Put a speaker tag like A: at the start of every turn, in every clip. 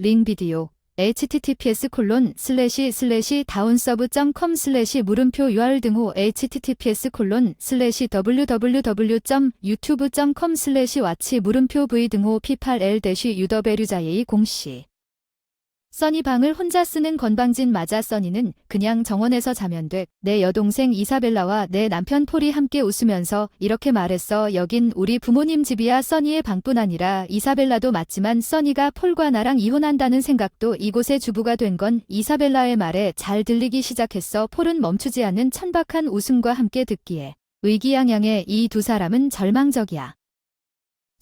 A: 링 비디오 https://downsub.com/물음표 URL 등호 https://www.youtube.com/watch 물음표 v 등호 p8l-uw자예이 공씨 써니 방을 혼자 쓰는 건방진 맞아. 써니는 그냥 정원에서 자면 돼. 내 여동생 이사벨라와 내 남편 폴이 함께 웃으면서 이렇게 말했어. 여긴 우리 부모님 집이야. 써니의 방뿐 아니라 이사벨라도 맞지만 써니가 폴과 나랑 이혼한다는 생각도 이곳의 주부가 된 건 이사벨라의 말에 잘 들리기 시작했어. 폴은 멈추지 않는 천박한 웃음과 함께 듣기에 의기양양해. 이 두 사람은 절망적이야.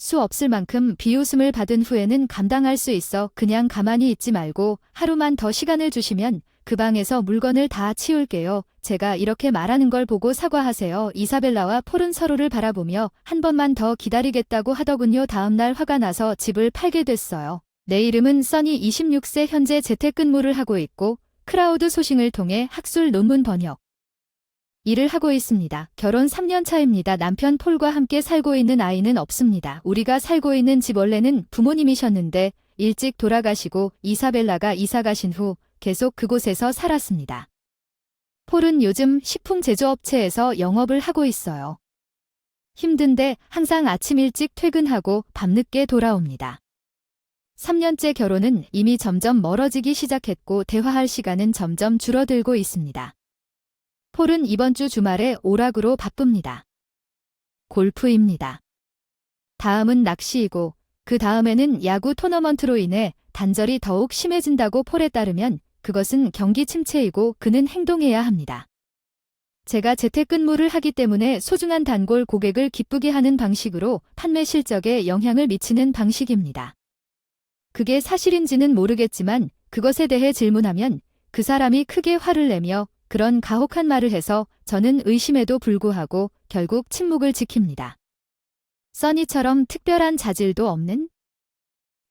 A: 수 없을 만큼 비웃음을 받은 후에는 감당할 수 있어. 그냥 가만히 있지 말고 하루만 더 시간을 주시면 그 방에서 물건을 다 치울게요. 제가 이렇게 말하는 걸 보고 사과하세요. 이사벨라와 폴은 서로를 바라보며 한 번만 더 기다리겠다고 하더군요. 다음날 화가 나서 집을 팔게 됐어요. 내 이름은 써니 26세 현재 재택근무를 하고 있고 크라우드 소싱을 통해 학술 논문 번역 일을 하고 있습니다. 결혼 3년 차입니다. 남편 폴과 함께 살고 있는 아이는 없습니다. 우리가 살고 있는 집 원래는 부모님이셨는데 일찍 돌아가시고 이사벨라가 이사 가신 후 계속 그곳에서 살았습니다. 폴은 요즘 식품 제조업체에서 영업을 하고 있어요. 힘든데 항상 아침 일찍 퇴근하고 밤늦게 돌아옵니다. 3년째 결혼은 이미 점점 멀어지기 시작했고 대화할 시간은 점점 줄어들고 있습니다. 폴은 이번 주 주말에 오락으로 바쁩니다. 골프입니다. 다음은 낚시이고 그 다음에는 야구 토너먼트로 인해 단절이 더욱 심해진다고 폴에 따르면 그것은 경기 침체이고 그는 행동해야 합니다. 제가 재택근무를 하기 때문에 소중한 단골 고객을 기쁘게 하는 방식으로 판매 실적에 영향을 미치는 방식입니다. 그게 사실인지는 모르겠지만 그것에 대해 질문하면 그 사람이 크게 화를 내며 그런 가혹한 말을 해서 저는 의심에도 불구하고 결국 침묵을 지킵니다. 써니처럼 특별한 자질도 없는?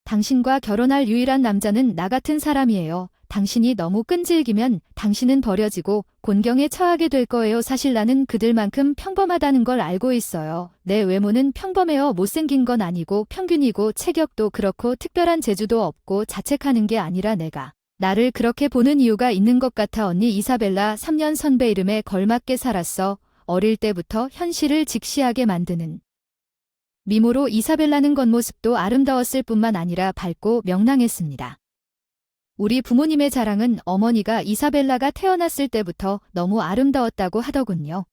A: 당신과 결혼할 유일한 남자는 나 같은 사람이에요. 당신이 너무 끈질기면 당신은 버려지고 곤경에 처하게 될 거예요. 사실 나는 그들만큼 평범하다는 걸 알고 있어요. 내 외모는 평범해요. 못생긴 건 아니고 평균이고 체격도 그렇고 특별한 재주도 없고 자책하는 게 아니라 내가 나를 그렇게 보는 이유가 있는 것 같아. 언니 이사벨라 3년 선배 이름에 걸맞게 살았어. 어릴 때부터 현실을 직시하게 만드는 미모로 이사벨라는 겉모습도 아름다웠을 뿐만 아니라 밝고 명랑했습니다. 우리 부모님의 자랑은 어머니가 이사벨라가 태어났을 때부터 너무 아름다웠다고 하더군요.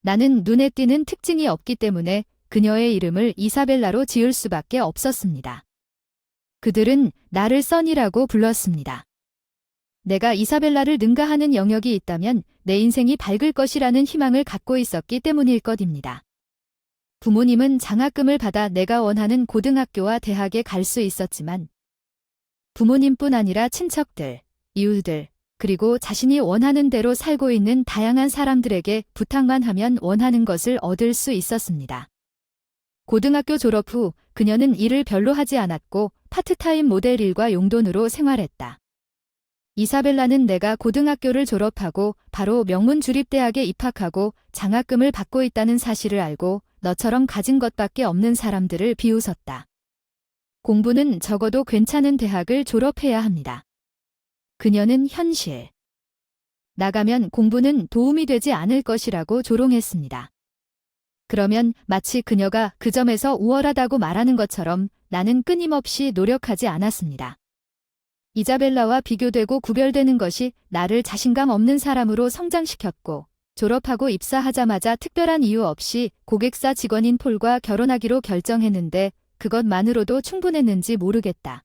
A: 나는 눈에 띄는 특징이 없기 때문에 그녀의 이름을 이사벨라로 지을 수밖에 없었습니다. 그들은 나를 써니라고 불렀습니다. 내가 이사벨라를 능가하는 영역이 있다면 내 인생이 밝을 것이라는 희망을 갖고 있었기 때문일 것입니다. 부모님은 장학금을 받아 내가 원하는 고등학교와 대학에 갈 수 있었지만 부모님뿐 아니라 친척들, 이웃들, 그리고 자신이 원하는 대로 살고 있는 다양한 사람들에게 부탁만 하면 원하는 것을 얻을 수 있었습니다. 고등학교 졸업 후 그녀는 일을 별로 하지 않았고 파트타임 모델 일과 용돈으로 생활했다. 이사벨라는 내가 고등학교를 졸업하고 바로 명문주립대학에 입학하고 장학금을 받고 있다는 사실을 알고 너처럼 가진 것밖에 없는 사람들을 비웃었다. 공부는 적어도 괜찮은 대학을 졸업해야 합니다. 그녀는 현실. 나가면 공부는 도움이 되지 않을 것이라고 조롱했습니다. 그러면 마치 그녀가 그 점에서 우월하다고 말하는 것처럼 나는 끊임없이 노력하지 않았습니다. 이자벨라와 비교되고 구별되는 것이 나를 자신감 없는 사람으로 성장시켰고 졸업하고 입사하자마자 특별한 이유 없이 고객사 직원인 폴과 결혼하기로 결정했는데 그것만으로도 충분했는지 모르겠다.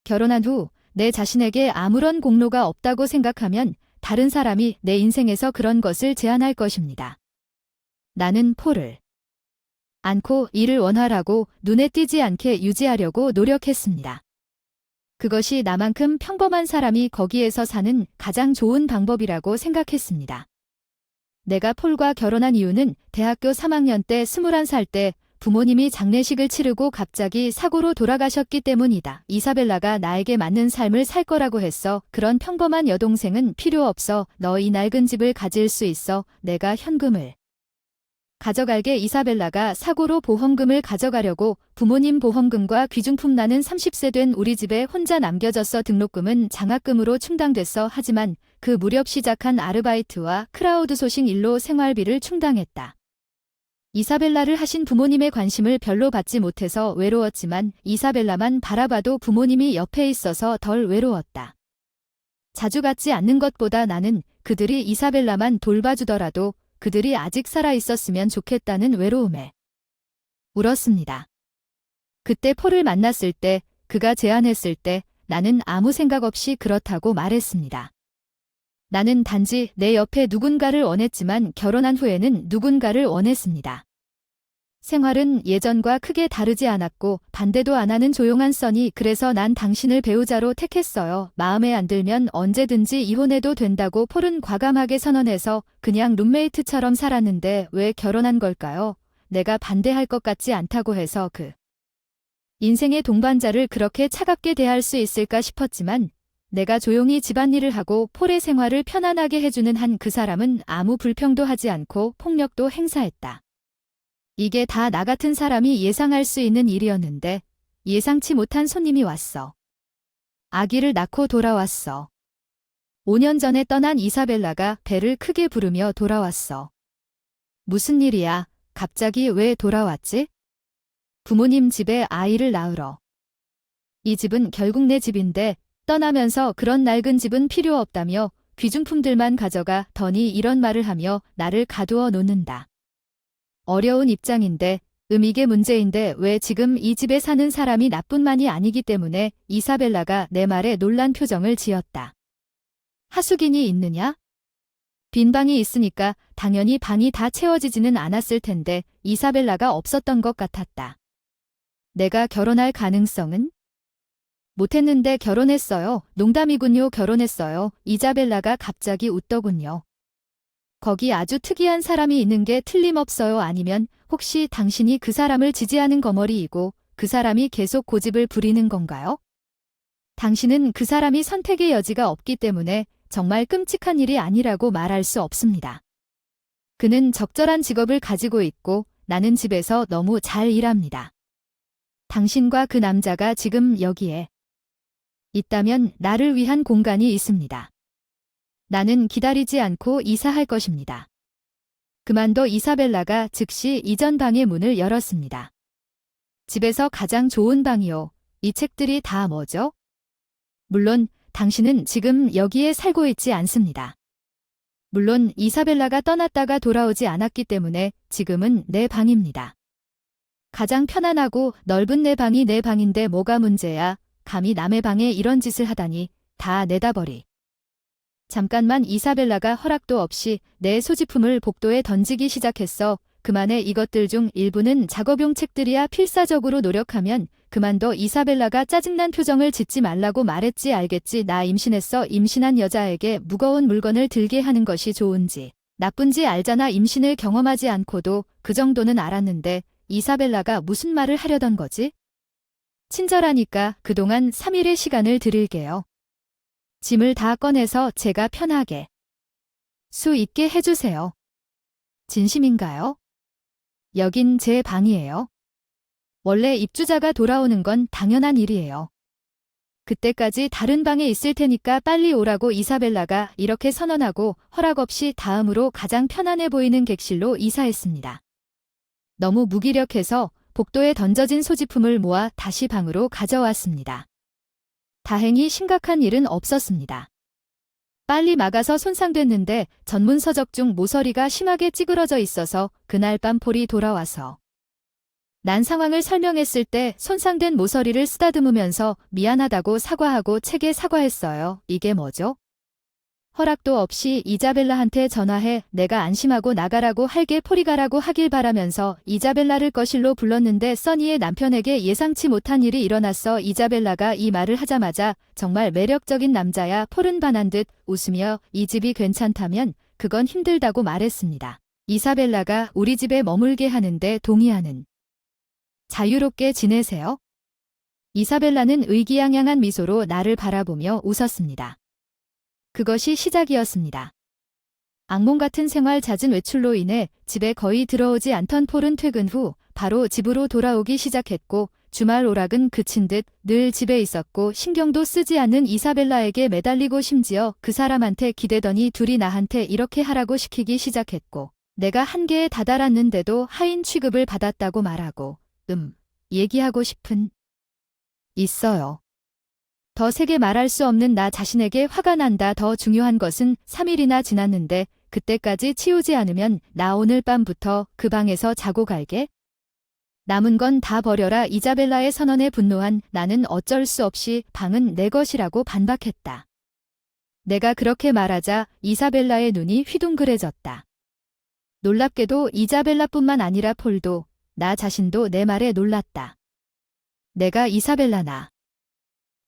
A: 결혼한 후 내 자신에게 아무런 공로가 없다고 생각하면 다른 사람이 내 인생에서 그런 것을 제안할 것입니다. 나는 폴을 않고 일을 원활하고 눈에 띄지 않게 유지하려고 노력했습니다. 그것이 나만큼 평범한 사람이 거기에서 사는 가장 좋은 방법이라고 생각했습니다. 내가 폴과 결혼한 이유는 대학교 3학년 때 21살 때 부모님이 장례식을 치르고 갑자기 사고로 돌아가셨기 때문이다. 이사벨라가 나에게 맞는 삶을 살 거라고 했어. 그런 평범한 여동생은 필요 없어. 너 이 낡은 집을 가질 수 있어. 내가 현금을 가져갈게. 이사벨라가 사고로 보험금을 가져가려고 부모님 보험금과 귀중품. 나는 30세 된 우리 집에 혼자 남겨졌어. 등록금은 장학금으로 충당됐어. 하지만 그 무렵 시작한 아르바이트와 크라우드 소싱 일로 생활비를 충당했다. 이사벨라를 하신 부모님의 관심을 별로 받지 못해서 외로웠지만 이사벨라만 바라봐도 부모님이 옆에 있어서 덜 외로웠다. 자주 갖지 않는 것보다 나는 그들이 이사벨라만 돌봐주더라도 그들이 아직 살아 있었으면 좋겠다는 외로움에 울었습니다. 그때 폴을 만났을 때, 그가 제안했을 때 나는 아무 생각 없이 그렇다고 말했습니다. 나는 단지 내 옆에 누군가를 원했지만 결혼한 후에는 누군가를 원했습니다. 생활은 예전과 크게 다르지 않았고 반대도 안 하는 조용한 써니. 그래서 난 당신을 배우자로 택했어요. 마음에 안 들면 언제든지 이혼해도 된다고 폴은 과감하게 선언해서 그냥 룸메이트처럼 살았는데 왜 결혼한 걸까요? 내가 반대할 것 같지 않다고 해서 그 인생의 동반자를 그렇게 차갑게 대할 수 있을까 싶었지만 내가 조용히 집안일을 하고 폴의 생활을 편안하게 해주는 한 그 사람은 아무 불평도 하지 않고 폭력도 행사했다. 이게 다 나 같은 사람이 예상할 수 있는 일이었는데 예상치 못한 손님이 왔어. 아기를 낳고 돌아왔어. 5년 전에 떠난 이사벨라가 배를 크게 부르며 돌아왔어. 무슨 일이야? 갑자기 왜 돌아왔지? 부모님 집에 아이를 낳으러. 이 집은 결국 내 집인데 떠나면서 그런 낡은 집은 필요 없다며 귀중품들만 가져가 더니 이런 말을 하며 나를 가두어 놓는다. 어려운 입장인데 이게 문제인데 왜 지금 이 집에 사는 사람이 나뿐만이 아니기 때문에. 이사벨라가 내 말에 놀란 표정을 지었다. 하숙인이 있느냐? 빈 방이 있으니까 당연히 방이 다 채워지지는 않았을 텐데 이사벨라가 없었던 것 같았다. 내가 결혼할 가능성은? 못했는데 결혼했어요. 농담이군요. 결혼했어요. 이사벨라가 갑자기 웃더군요. 거기 아주 특이한 사람이 있는 게 틀림없어요. 아니면 혹시 당신이 그 사람을 지지하는 거머리이고 그 사람이 계속 고집을 부리는 건가요? 당신은 그 사람이 선택의 여지가 없기 때문에 정말 끔찍한 일이 아니라고 말할 수 없습니다. 그는 적절한 직업을 가지고 있고 나는 집에서 너무 잘 일합니다. 당신과 그 남자가 지금 여기에 있다면 나를 위한 공간이 있습니다. 나는 기다리지 않고 이사할 것입니다. 그만둬. 이사벨라가 즉시 이전 방의 문을 열었습니다. 집에서 가장 좋은 방이요. 이 책들이 다 뭐죠? 물론 당신은 지금 여기에 살고 있지 않습니다. 물론 이사벨라가 떠났다가 돌아오지 않았기 때문에 지금은 내 방입니다. 가장 편안하고 넓은 내 방이 내 방인데 뭐가 문제야? 감히 남의 방에 이런 짓을 하다니. 다 내다 버리. 잠깐만. 이사벨라가 허락도 없이 내 소지품을 복도에 던지기 시작했어. 그만해. 이것들 중 일부는 작업용 책들이야. 필사적으로 노력하면 그만둬. 이사벨라가 짜증난 표정을 짓지 말라고 말했지. 알겠지? 나 임신했어. 임신한 여자에게 무거운 물건을 들게 하는 것이 좋은지 나쁜지 알잖아. 임신을 경험하지 않고도 그 정도는 알았는데 이사벨라가 무슨 말을 하려던 거지? 친절하니까 그동안 3일의 시간을 드릴게요. 짐을 다 꺼내서 제가 편하게 수 있게 해주세요. 진심인가요? 여긴 제 방이에요. 원래 입주자가 돌아오는 건 당연한 일이에요. 그때까지 다른 방에 있을 테니까 빨리 오라고. 이사벨라가 이렇게 선언하고 허락 없이 다음으로 가장 편안해 보이는 객실로 이사했습니다. 너무 무기력해서 복도에 던져진 소지품을 모아 다시 방으로 가져왔습니다. 다행히 심각한 일은 없었습니다. 빨리 막아서 손상됐는데 전문 서적 중 모서리가 심하게 찌그러져 있어서 그날 밤 폴이 돌아와서 난 상황을 설명했을 때 손상된 모서리를 쓰다듬으면서 미안하다고 사과하고 책에 사과했어요. 이게 뭐죠? 허락도 없이 이자벨라한테 전화해 내가 안심하고 나가라고 할게. 폴이 가라고 하길 바라면서 이자벨라를 거실로 불렀는데 써니의 남편에게 예상치 못한 일이 일어났어. 이자벨라가 이 말을 하자마자 정말 매력적인 남자야. 폴은 반한 듯 웃으며 이 집이 괜찮다면 그건 힘들다고 말했습니다. 이사벨라가 우리 집에 머물게 하는데 동의하는. 자유롭게 지내세요. 이사벨라는 의기양양한 미소로 나를 바라보며 웃었습니다. 그것이 시작이었습니다. 악몽 같은 생활 잦은 외출로 인해 집에 거의 들어오지 않던 폴은 퇴근 후 바로 집으로 돌아오기 시작했고 주말 오락은 그친 듯 늘 집에 있었고 신경도 쓰지 않는 이사벨라에게 매달리고 심지어 그 사람한테 기대더니 둘이 나한테 이렇게 하라고 시키기 시작했고 내가 한계에 다다랐는데도 하인 취급을 받았다고 말하고 얘기하고 싶은 있어요. 더 세게 말할 수 없는 나 자신에게 화가 난다. 더 중요한 것은 3일이나 지났는데 그때까지 치우지 않으면 나 오늘 밤부터 그 방에서 자고 갈게. 남은 건 다 버려라. 이자벨라의 선언에 분노한 나는 어쩔 수 없이 방은 내 것이라고 반박했다. 내가 그렇게 말하자 이사벨라의 눈이 휘둥그레졌다. 놀랍게도 이자벨라뿐만 아니라 폴도 나 자신도 내 말에 놀랐다. 내가 이사벨라나.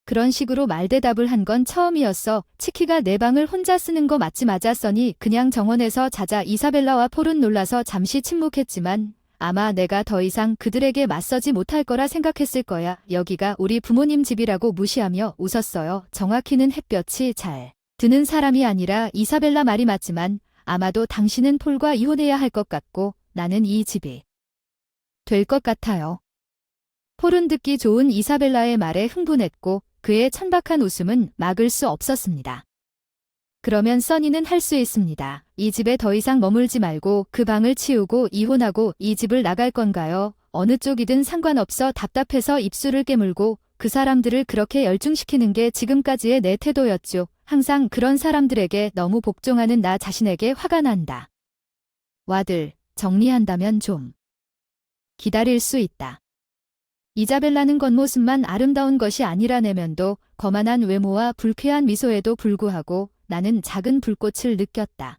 A: 그런 식으로 말대답을 한 건 처음이었어. 치키가 내 방을 혼자 쓰는 거 맞지? 맞았으니 그냥 정원에서 자자. 이사벨라와 폴은 놀라서 잠시 침묵했지만 아마 내가 더 이상 그들에게 맞서지 못할 거라 생각했을 거야. 여기가 우리 부모님 집이라고 무시하며 웃었어요. 정확히는 햇볕이 잘 드는 사람이 아니라 이사벨라 말이 맞지만 아마도 당신은 폴과 이혼해야 할 것 같고 나는 이 집이 될 것 같아요. 폴은 듣기 좋은 이사벨라의 말에 흥분했고 그의 천박한 웃음은 막을 수 없었습니다. 그러면 써니는 할 수 있습니다. 이 집에 더 이상 머물지 말고 그 방을 치우고 이혼하고 이 집을 나갈 건가요? 어느 쪽이든 상관없어. 답답해서 입술을 깨물고 그 사람들을 그렇게 열중시키는 게 지금까지의 내 태도였죠. 항상 그런 사람들에게 너무 복종하는 나 자신에게 화가 난다. 와들, 정리한다면 좀 기다릴 수 있다. 이자벨라는 겉모습만 아름다운 것이 아니라 내면도 거만한 외모와 불쾌한 미소에도 불구하고 나는 작은 불꽃을 느꼈다.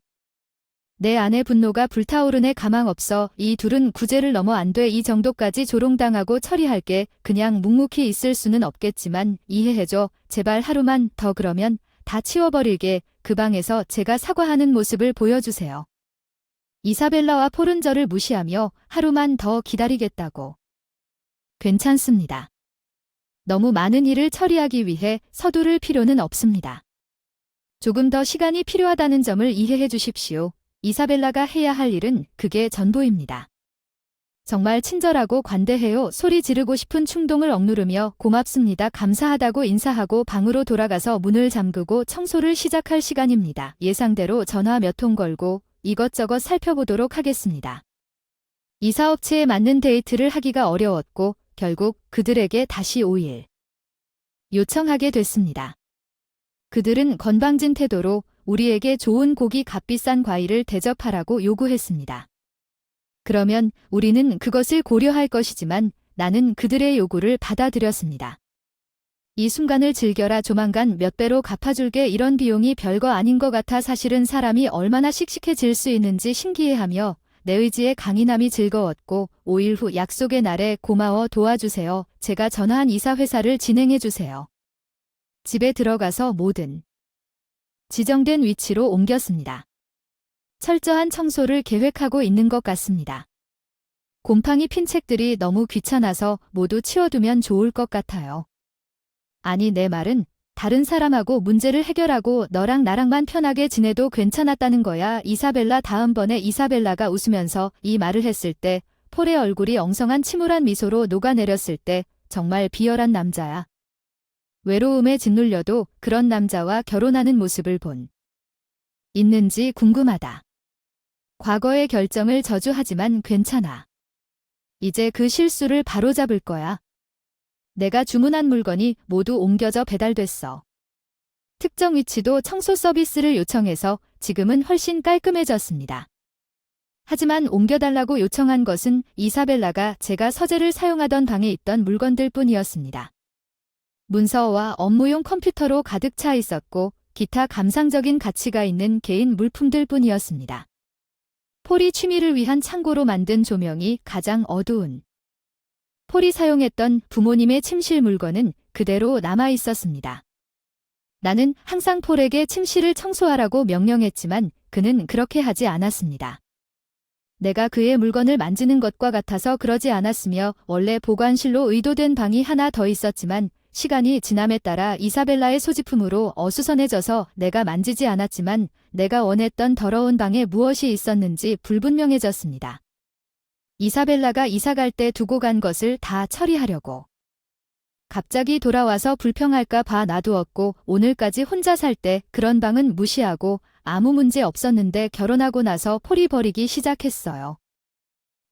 A: 내 안의 분노가 불타오르네. 가망 없어. 이 둘은 구제를 넘어 안 돼. 이 정도까지 조롱당하고 처리할게. 그냥 묵묵히 있을 수는 없겠지만 이해해줘. 제발 하루만 더. 그러면 다 치워버릴게. 그 방에서 제가 사과하는 모습을 보여주세요. 이사벨라와 폴은 저를 무시하며 하루만 더 기다리겠다고. 괜찮습니다. 너무 많은 일을 처리하기 위해 서두를 필요는 없습니다. 조금 더 시간이 필요하다는 점을 이해해 주십시오. 이사벨라가 해야 할 일은 그게 전부입니다. 정말 친절하고 관대해요. 소리 지르고 싶은 충동을 억누르며 고맙습니다. 감사하다고 인사하고 방으로 돌아가서 문을 잠그고 청소를 시작할 시간입니다. 예상대로 전화 몇 통 걸고 이것저것 살펴보도록 하겠습니다. 이사업체에 맞는 데이트를 하기가 어려웠고 결국 그들에게 다시 5일 요청하게 됐습니다. 그들은 건방진 태도로 우리에게 좋은 고기 값비싼 과일을 대접하라고 요구했습니다. 그러면 우리는 그것을 고려할 것이지만 나는 그들의 요구를 받아들였습니다. 이 순간을 즐겨라. 조만간 몇 배로 갚아줄게. 이런 비용이 별거 아닌 것 같아. 사실은 사람이 얼마나 씩씩해질 수 있는지 신기해하며 내 의지에 강인함이 즐거웠고 5일 후 약속의 날에 고마워. 도와주세요. 제가 전화한 이사회사를 진행해주세요. 집에 들어가서 모든 지정된 위치로 옮겼습니다. 철저한 청소를 계획하고 있는 것 같습니다. 곰팡이 핀 책들이 너무 귀찮아서 모두 치워두면 좋을 것 같아요. 아니, 내 말은 다른 사람하고 문제를 해결하고 너랑 나랑만 편하게 지내도 괜찮았다는 거야. 이사벨라. 다음번에 이사벨라가 웃으면서 이 말을 했을 때 폴의 얼굴이 엉성한 침울한 미소로 녹아내렸을 때 정말 비열한 남자야. 외로움에 짓눌려도 그런 남자와 결혼하는 모습을 본 있는지 궁금하다. 과거의 결정을 저주하지만 괜찮아. 이제 그 실수를 바로잡을 거야. 내가 주문한 물건이 모두 옮겨져 배달됐어. 특정 위치도 청소 서비스를 요청해서 지금은 훨씬 깔끔해졌습니다. 하지만 옮겨달라고 요청한 것은 이사벨라가 제가 서재를 사용하던 방에 있던 물건들 뿐이었습니다. 문서와 업무용 컴퓨터로 가득 차 있었고 기타 감상적인 가치가 있는 개인 물품들 뿐이었습니다. 폴이 취미를 위한 창고로 만든 조명이 가장 어두운 폴이 사용했던 부모님의 침실 물건은 그대로 남아 있었습니다. 나는 항상 폴에게 침실을 청소하라고 명령했지만 그는 그렇게 하지 않았습니다. 내가 그의 물건을 만지는 것과 같아서 그러지 않았으며 원래 보관실로 의도된 방이 하나 더 있었지만 시간이 지남에 따라 이사벨라의 소지품으로 어수선해져서 내가 만지지 않았지만 내가 원했던 더러운 방에 무엇이 있었는지 불분명해졌습니다. 이사벨라가 이사갈 때 두고 간 것을 다 처리하려고. 갑자기 돌아와서 불평할까 봐 놔두었고 오늘까지 혼자 살 때 그런 방은 무시하고 아무 문제 없었는데 결혼하고 나서 포리 버리기 시작했어요.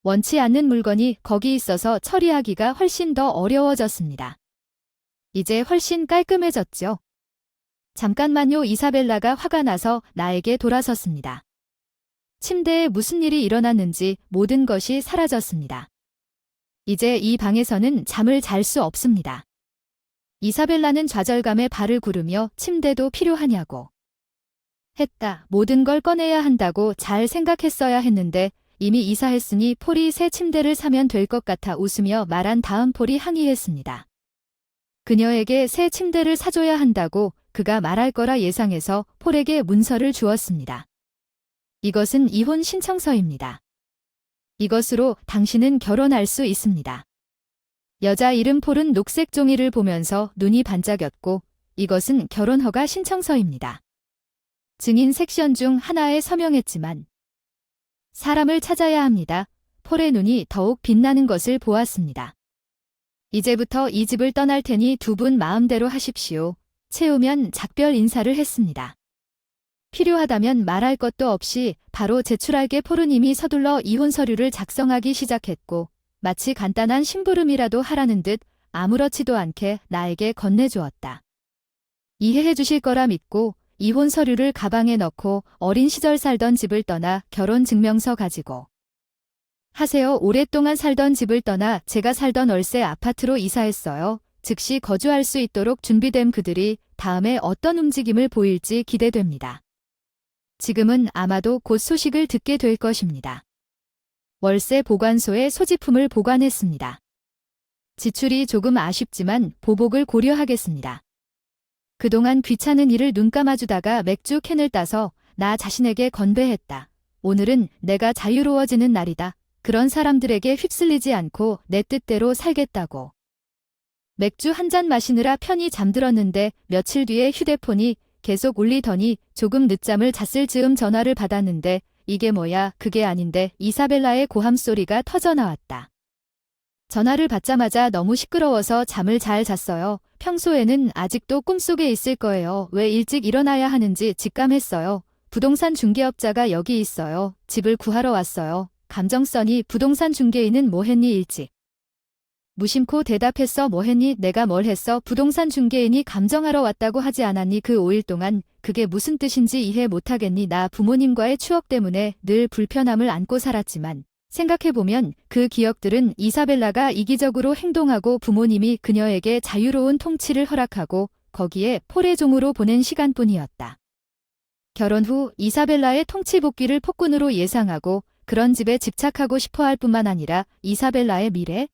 A: 원치 않는 물건이 거기 있어서 처리하기가 훨씬 더 어려워졌습니다. 이제 훨씬 깔끔해졌죠. 잠깐만요. 이사벨라가 화가 나서 나에게 돌아섰습니다. 침대에 무슨 일이 일어났는지 모든 것이 사라졌습니다. 이제 이 방에서는 잠을 잘 수 없습니다. 이사벨라는 좌절감에 발을 구르며 침대도 필요하냐고 했다. 모든 걸 꺼내야 한다고 잘 생각했어야 했는데 이미 이사했으니 폴이 새 침대를 사면 될 것 같아 웃으며 말한 다음 폴이 항의했습니다. 그녀에게 새 침대를 사줘야 한다고 그가 말할 거라 예상해서 폴에게 문서를 주었습니다. 이것은 이혼 신청서입니다. 이것으로 당신은 결혼할 수 있습니다. 여자 이름 폴은 녹색 종이를 보면서 눈이 반짝였고 이것은 결혼허가 신청서입니다. 증인 섹션 중 하나에 서명했지만 사람을 찾아야 합니다. 폴의 눈이 더욱 빛나는 것을 보았습니다. 이제부터 이 집을 떠날 테니 두 분 마음대로 하십시오. 채우면 작별 인사를 했습니다. 필요하다면 말할 것도 없이 바로 제출할게. 폴은 이미 서둘러 이혼 서류를 작성하기 시작했고 마치 간단한 심부름이라도 하라는 듯 아무렇지도 않게 나에게 건네주었다. 이해해 주실 거라 믿고 이혼 서류를 가방에 넣고 어린 시절 살던 집을 떠나 결혼 증명서 가지고 하세요. 오랫동안 살던 집을 떠나 제가 살던 월세 아파트로 이사했어요. 즉시 거주할 수 있도록 준비된 그들이 다음에 어떤 움직임을 보일지 기대됩니다. 지금은 아마도 곧 소식을 듣게 될 것입니다. 월세 보관소에 소지품을 보관했습니다. 지출이 조금 아쉽지만 보복을 고려하겠습니다. 그동안 귀찮은 일을 눈 감아주다가 맥주 캔을 따서 나 자신에게 건배했다. 오늘은 내가 자유로워지는 날이다. 그런 사람들에게 휩쓸리지 않고 내 뜻대로 살겠다고. 맥주 한 잔 마시느라 편히 잠들었는데 며칠 뒤에 휴대폰이 계속 울리더니 조금 늦잠을 잤을 즈음 전화를 받았는데 이게 뭐야? 그게 아닌데 이사벨라의 고함 소리가 터져나왔다. 전화를 받자마자 너무 시끄러워서 잠을 잘 잤어요. 평소에는 아직도 꿈속에 있을 거예요. 왜 일찍 일어나야 하는지 직감했어요. 부동산 중개업자가 여기 있어요. 집을 구하러 왔어요. 감정선이 부동산 중개인은 뭐 했니 일찍. 무심코 대답했어. 뭐 했니? 내가 뭘 했어? 부동산 중개인이 감정하러 왔다고 하지 않았니? 그 5일 동안 그게 무슨 뜻인지 이해 못하겠니? 나 부모님과의 추억 때문에 늘 불편함을 안고 살았지만 생각해보면 그 기억들은 이사벨라가 이기적으로 행동하고 부모님이 그녀에게 자유로운 통치를 허락하고 거기에 폴의 종으로 보낸 시간뿐이었다. 결혼 후 이사벨라의 통치 복귀를 폭군으로 예상하고 그런 집에 집착하고 싶어할 뿐만 아니라 이사벨라의 미래?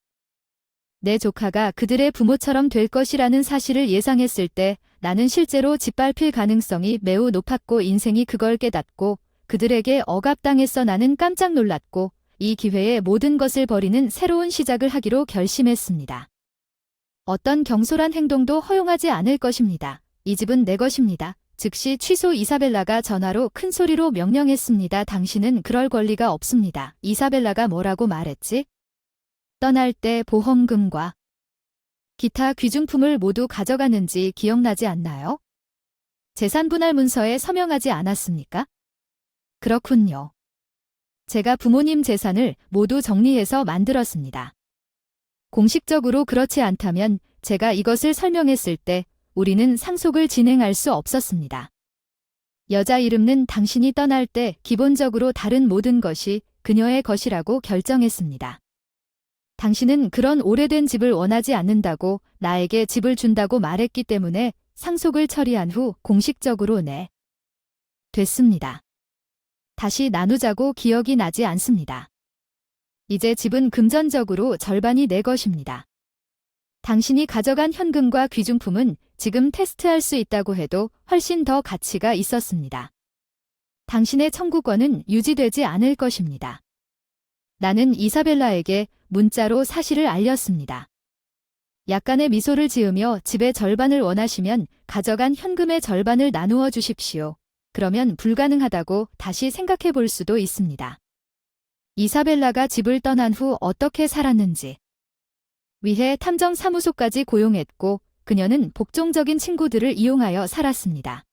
A: 내 조카가 그들의 부모처럼 될 것이라는 사실을 예상했을 때 나는 실제로 짓밟힐 가능성이 매우 높았고 인생이 그걸 깨닫고 그들에게 억압당했어. 나는 깜짝 놀랐고 이 기회에 모든 것을 버리는 새로운 시작을 하기로 결심했습니다. 어떤 경솔한 행동도 허용하지 않을 것입니다. 이 집은 내 것입니다. 즉시 취소. 이사벨라가 전화로 큰 소리로 명령했습니다. 당신은 그럴 권리가 없습니다. 이사벨라가 뭐라고 말했지? 떠날 때 보험금과 기타 귀중품을 모두 가져갔는지 기억나지 않나요? 재산분할 문서에 서명하지 않았습니까? 그렇군요. 제가 부모님 재산을 모두 정리해서 만들었습니다. 공식적으로 그렇지 않다면 제가 이것을 설명했을 때 우리는 상속을 진행할 수 없었습니다. 여자 이름은 당신이 떠날 때 기본적으로 다른 모든 것이 그녀의 것이라고 결정했습니다. 당신은 그런 오래된 집을 원하지 않는다고 나에게 집을 준다고 말했기 때문에 상속을 처리한 후 공식적으로 됐습니다. 다시 나누자고 기억이 나지 않습니다. 이제 집은 금전적으로 절반이 내 것입니다. 당신이 가져간 현금과 귀중품은 지금 테스트할 수 있다고 해도 훨씬 더 가치가 있었습니다. 당신의 청구권은 유지되지 않을 것입니다. 나는 이사벨라에게 문자로 사실을 알렸습니다. 약간의 미소를 지으며 집의 절반을 원하시면 가져간 현금의 절반을 나누어 주십시오. 그러면 불가능하다고 다시 생각해 볼 수도 있습니다. 이사벨라가 집을 떠난 후 어떻게 살았는지 위해 탐정사무소까지 고용했고 그녀는 복종적인 친구들을 이용하여 살았습니다.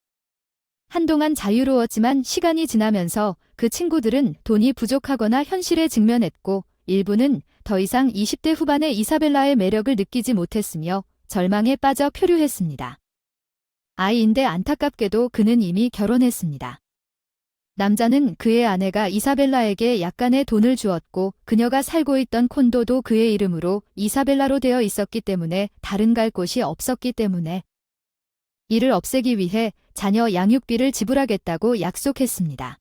A: 한동안 자유로웠지만 시간이 지나면서 그 친구들은 돈이 부족하거나 현실에 직면했고 일부는 더 이상 20대 후반의 이사벨라의 매력을 느끼지 못했으며 절망에 빠져 표류했습니다. 아이인데 안타깝게도 그는 이미 결혼했습니다. 남자는 그의 아내가 이사벨라에게 약간의 돈을 주었고 그녀가 살고 있던 콘도도 그의 이름으로 이사벨라로 되어 있었기 때문에 다른 갈 곳이 없었기 때문에 이를 없애기 위해 자녀 양육비를 지불하겠다고 약속했습니다.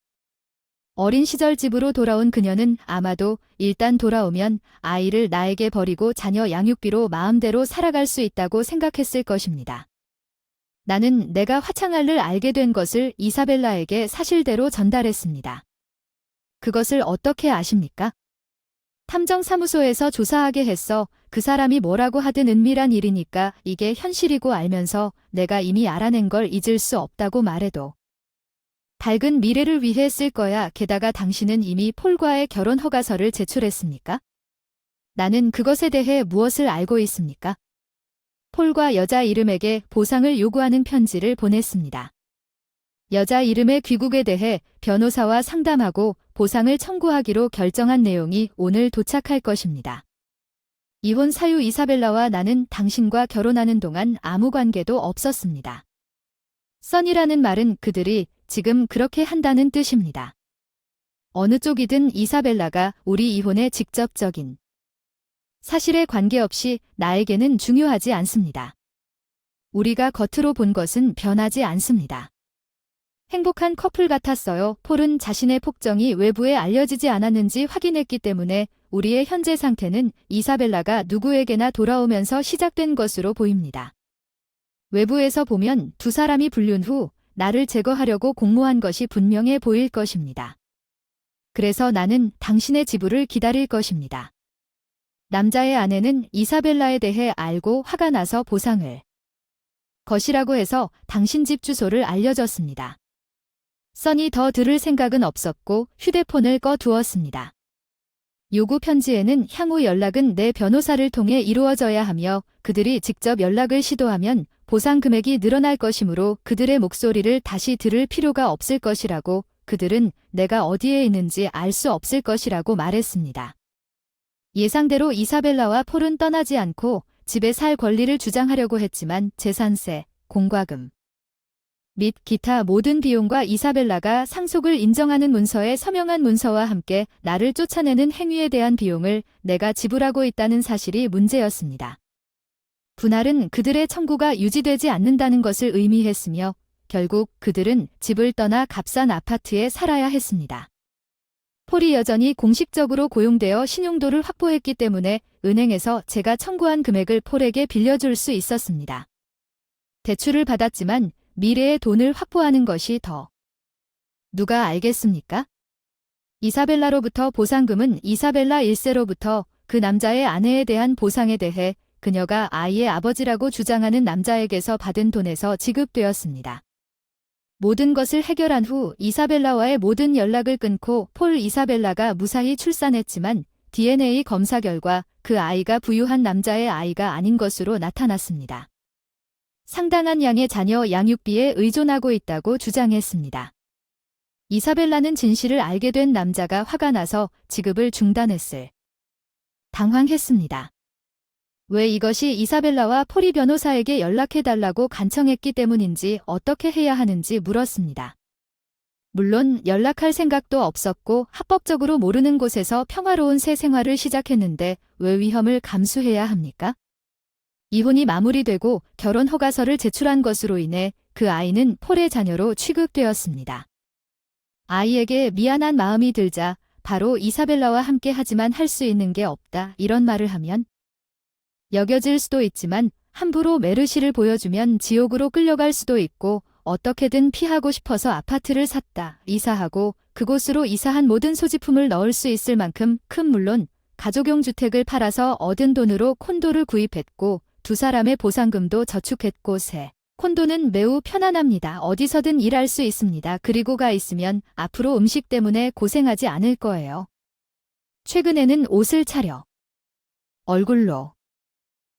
A: 어린 시절 집으로 돌아온 그녀는 아마도 일단 돌아오면 아이를 나에게 버리고 자녀 양육비로 마음대로 살아갈 수 있다고 생각했을 것입니다. 나는 내가 화창할를 알게 된 것을 이사벨라에게 사실대로 전달했습니다. 그것을 어떻게 아십니까? 탐정사무소에서 조사하게 했어. 그 사람이 뭐라고 하든 은밀한 일이니까 이게 현실이고 알면서 내가 이미 알아낸 걸 잊을 수 없다고 말해도 밝은 미래를 위해 쓸 거야. 게다가 당신은 이미 폴과의 결혼 허가서를 제출했습니까? 나는 그것에 대해 무엇을 알고 있습니까? 폴과 여자 이름에게 보상을 요구하는 편지를 보냈습니다. 여자 이름의 귀국에 대해 변호사와 상담하고 보상을 청구하기로 결정한 내용이 오늘 도착할 것입니다. 이혼 사유 이사벨라와 나는 당신과 결혼하는 동안 아무 관계도 없었습니다. 써니라는 말은 그들이 지금 그렇게 한다는 뜻입니다. 어느 쪽이든 이사벨라가 우리 이혼에 직접적인 사실에 관계없이 나에게는 중요하지 않습니다. 우리가 겉으로 본 것은 변하지 않습니다. 행복한 커플 같았어요. 폴은 자신의 폭정이 외부에 알려지지 않았는지 확인했기 때문에 우리의 현재 상태는 이사벨라가 누구에게나 돌아오면서 시작된 것으로 보입니다. 외부에서 보면 두 사람이 불륜 후 나를 제거하려고 공모한 것이 분명해 보일 것입니다. 그래서 나는 당신의 지불을 기다릴 것입니다. 남자의 아내는 이사벨라에 대해 알고 화가 나서 보상을 것이라고 해서 당신 집 주소를 알려줬습니다. 써니 더 들을 생각은 없었고 휴대폰을 꺼두었습니다. 요구 편지에는 향후 연락은 내 변호사를 통해 이루어져야 하며 그들이 직접 연락을 시도하면 보상 금액이 늘어날 것이므로 그들의 목소리를 다시 들을 필요가 없을 것이라고 그들은 내가 어디에 있는지 알 수 없을 것이라고 말했습니다. 예상대로 이사벨라와 폴은 떠나지 않고 집에 살 권리를 주장하려고 했지만 재산세, 공과금 및 기타 모든 비용과 이사벨라가 상속을 인정하는 문서에 서명한 문서와 함께 나를 쫓아내는 행위에 대한 비용을 내가 지불하고 있다는 사실이 문제였습니다. 분할은 그들의 청구가 유지되지 않는다는 것을 의미했으며 결국 그들은 집을 떠나 값싼 아파트에 살아야 했습니다. 폴이 여전히 공식적으로 고용되어 신용도를 확보했기 때문에 은행에서 제가 청구한 금액을 폴에게 빌려줄 수 있었습니다. 대출을 받았지만 미래의 돈을 확보하는 것이 더 누가 알겠습니까? 이사벨라로부터 보상금은 이사벨라 1세로부터 그 남자의 아내에 대한 보상에 대해 그녀가 아이의 아버지라고 주장하는 남자에게서 받은 돈에서 지급되었습니다. 모든 것을 해결한 후 이사벨라와의 모든 연락을 끊고 폴 이사벨라가 무사히 출산했지만 DNA 검사 결과 그 아이가 부유한 남자의 아이가 아닌 것으로 나타났습니다. 상당한 양의 자녀 양육비에 의존하고 있다고 주장했습니다. 이사벨라는 진실을 알게 된 남자가 화가 나서 지급을 중단했을 당황했습니다. 왜 이것이 이사벨라와 폴이 변호사에게 연락해달라고 간청했기 때문인지 어떻게 해야 하는지 물었습니다. 물론 연락할 생각도 없었고 합법적으로 모르는 곳에서 평화로운 새 생활을 시작했는데 왜 위험을 감수해야 합니까? 이혼이 마무리되고 결혼 허가서를 제출한 것으로 인해 그 아이는 폴의 자녀로 취급되었습니다. 아이에게 미안한 마음이 들자 바로 이사벨라와 함께 하지만 할 수 있는 게 없다 이런 말을 하면 여겨질 수도 있지만 함부로 메르시를 보여주면 지옥으로 끌려갈 수도 있고 어떻게든 피하고 싶어서 아파트를 샀다. 이사하고 그곳으로 이사한 모든 소지품을 넣을 수 있을 만큼 큰 물론 가족용 주택을 팔아서 얻은 돈으로 콘도를 구입했고 두 사람의 보상금도 저축했고 콘도는 매우 편안합니다. 어디서든 일할 수 있습니다. 그리고 가 있으면 앞으로 음식 때문에 고생하지 않을 거예요. 최근에는 옷을 차려 얼굴로